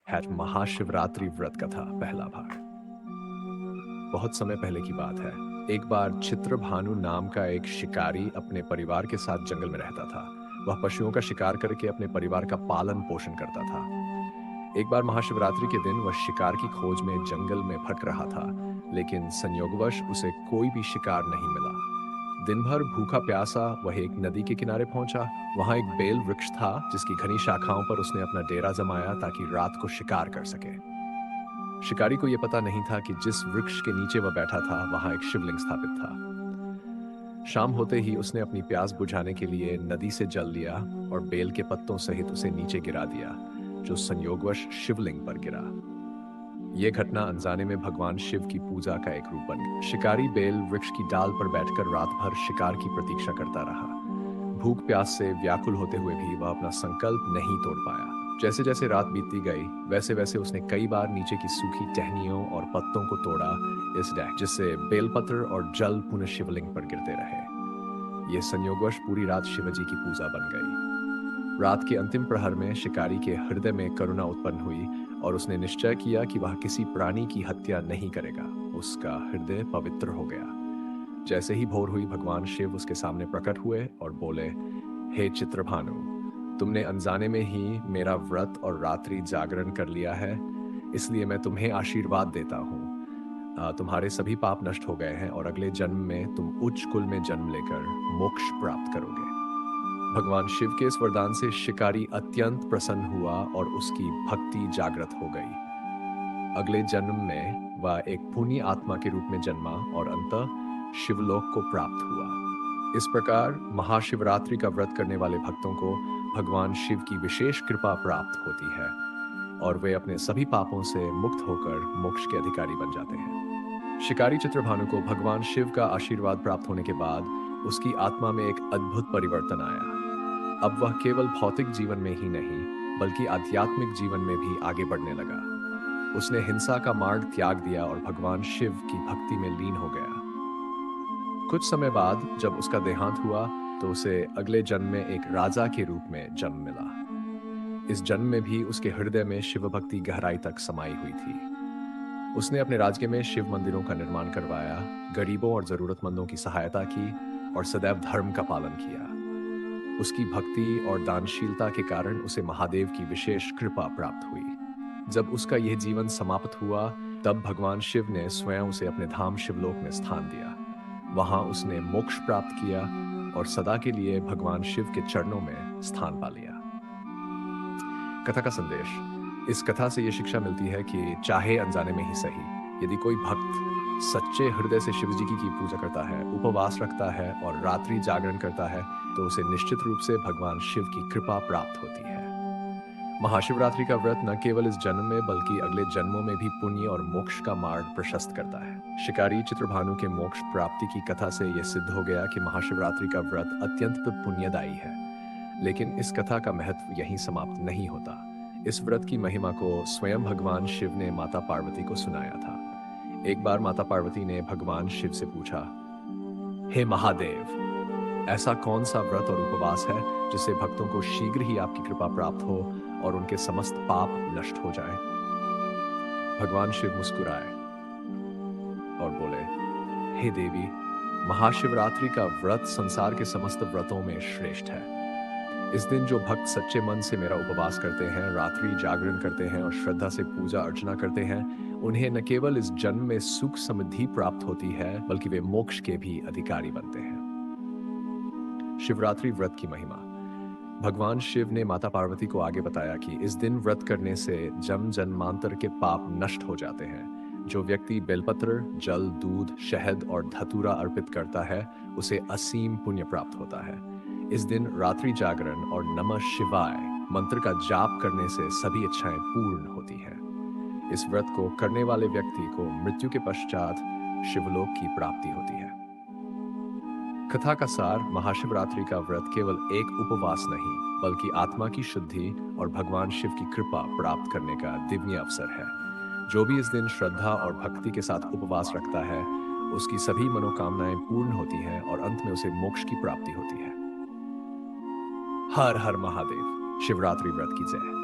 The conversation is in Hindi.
है महाशिवरात्रि व्रत कथा पहला भाग। बहुत समय पहले की बात है। एक बार चित्रभानु नाम का एक शिकारी अपने परिवार के साथ जंगल में रहता था। वह पशुओं का शिकार करके अपने परिवार का पालन पोषण करता था। एक बार महाशिवरात्रि के दिन वह शिकार की खोज में जंगल में भटक रहा था, लेकिन संयोगवश उसे कोई भी शिकार नहीं मिला। दिन भर भूखा प्यासा वह एक नदी के किनारे पहुंचा। वहां एक बेल वृक्ष था जिसकी घनी शाखाओं पर उसने अपना डेरा जमाया ताकि रात को शिकार कर सके। शिकारी को यह पता नहीं था कि जिस वृक्ष के नीचे वह बैठा था वहां एक शिवलिंग स्थापित था। शाम होते ही उसने अपनी प्यास बुझाने के लिए नदी से जल लिया और बेल के पत्तों सहित उसे नीचे गिरा दिया, जो संयोगवश शिवलिंग पर गिरा। यह घटना अनजाने में भगवान शिव की पूजा का एक रूप बन गई। शिकारी बेल वृक्ष की डाल पर बैठकर रात भर शिकार की प्रतीक्षा करता रहा। भूख प्यास से व्याकुल होते हुए भी वह अपना संकल्प नहीं तोड़ पाया। जैसे जैसे रात बीतती गई, वैसे वैसे उसने कई बार नीचे की सूखी टहनियों और पत्तों को तोड़ा, इस डैक जिससे बेलपत्र और जल पुनः शिवलिंग पर गिरते रहे। यह संयोगवश पूरी रात शिवजी की पूजा बन गई। रात के अंतिम प्रहर में शिकारी के हृदय में करुणा उत्पन्न हुई और उसने निश्चय किया कि वह किसी प्राणी की हत्या नहीं करेगा। उसका हृदय पवित्र हो गया। जैसे ही भोर हुई, भगवान शिव उसके सामने प्रकट हुए और बोले, हे चित्रभानु, तुमने अनजाने में ही मेरा व्रत और रात्रि जागरण कर लिया है, इसलिए मैं तुम्हें आशीर्वाद देता हूँ। तुम्हारे सभी पाप नष्ट हो गए हैं और अगले जन्म में तुम उच्च कुल में जन्म लेकर मोक्ष प्राप्त करोगे। भगवान शिव के इस वरदान से शिकारी अत्यंत प्रसन्न हुआ और उसकी भक्ति जागृत हो गई। अगले जन्म में वह एक पुण्य आत्मा के रूप में जन्मा और अंततः शिवलोक को प्राप्त हुआ। इस प्रकार महाशिवरात्रि का व्रत करने वाले भक्तों को भगवान शिव की विशेष कृपा प्राप्त होती है और वे अपने सभी पापों से मुक्त होकर मोक्ष के अधिकारी बन जाते हैं। शिकारी चित्रभानु को भगवान शिव का आशीर्वाद प्राप्त होने के बाद उसकी आत्मा में एक अद्भुत परिवर्तन आया। अब वह केवल भौतिक जीवन में ही नहीं, बल्कि आध्यात्मिक जीवन में भी आगे बढ़ने लगा। उसने हिंसा का मार्ग त्याग दिया और भगवान शिव की भक्ति में लीन हो गया। कुछ समय बाद जब उसका देहांत हुआ, तो उसे अगले जन्म में एक राजा के रूप में जन्म मिला। इस जन्म में भी उसके हृदय में शिव भक्ति गहराई तक समाई हुई थी। उसने अपने राज्य में शिव मंदिरों का निर्माण करवाया, गरीबों और जरूरतमंदों की सहायता की और सदैव धर्म का पालन किया। उसकी भक्ति और दानशीलता के कारण उसे महादेव की विशेष कृपा प्राप्त हुई। जब उसका यह जीवन समाप्त हुआ, तब भगवान शिव ने स्वयं उसे अपने धाम शिवलोक में स्थान दिया। वहां उसने मोक्ष प्राप्त किया और सदा के लिए भगवान शिव के चरणों में स्थान पा लिया। कथा का संदेश। इस कथा से यह शिक्षा मिलती है कि चाहे अनजाने में ही सही, यदि कोई भक्त सच्चे हृदय से शिव जी की पूजा करता है, उपवास रखता है और रात्रि जागरण करता है, तो उसे निश्चित रूप से भगवान शिव की कृपा प्राप्त होती है। महाशिवरात्रि का व्रत न केवल इस जन्म में बल्कि अगले जन्मों में भी पुण्य और मोक्ष का मार्ग प्रशस्त करता है। शिकारी चित्रभानु के मोक्ष प्राप्ति की कथा से यह सिद्ध हो गया कि महाशिवरात्रि का व्रत अत्यंत पुण्यदायी है। लेकिन इस कथा का महत्व यहीं समाप्त नहीं होता। इस व्रत की महिमा को स्वयं भगवान शिव ने माता पार्वती को सुनाया था। एक बार माता पार्वती ने भगवान शिव से पूछा, हे महादेव, ऐसा कौन सा व्रत और उपवास है जिससे भक्तों को शीघ्र ही आपकी कृपा प्राप्त हो और उनके समस्त पाप नष्ट हो जाए? भगवान शिव मुस्कुराए और बोले, हे देवी, महाशिवरात्रि का व्रत संसार के समस्त व्रतों में श्रेष्ठ है। इस दिन जो भक्त सच्चे मन से मेरा उपवास करते हैं, रात्रि जागरण करते हैं और श्रद्धा से पूजा अर्चना करते हैं, उन्हें न केवल इस जन्म में सुख समृद्धि प्राप्त होती है, बल्कि वे मोक्ष के भी अधिकारी बनते हैं। शिवरात्रि व्रत की महिमा। भगवान शिव ने माता पार्वती को आगे बताया कि इस दिन व्रत करने से जन्म जन्मांतर के पाप नष्ट हो जाते हैं। जो व्यक्ति बेलपत्र, जल, दूध, शहद और धतूरा अर्पित करता है, उसे असीम पुण्य प्राप्त होता है। इस दिन रात्रि जागरण और नमः शिवाय मंत्र का जाप करने से सभी इच्छाएं पूर्ण होती हैं। इस व्रत को करने वाले व्यक्ति को मृत्यु के पश्चात शिवलोक की प्राप्ति होती है। कथा का सार। महाशिवरात्रि का व्रत केवल एक उपवास नहीं, बल्कि आत्मा की शुद्धि और भगवान शिव की कृपा प्राप्त करने का दिव्य अवसर है। जो भी इस दिन श्रद्धा और भक्ति के साथ उपवास रखता है, उसकी सभी मनोकामनाएं पूर्ण होती हैं और अंत में उसे मोक्ष की प्राप्ति होती है। हर हर महादेव। शिवरात्रि व्रत की जय।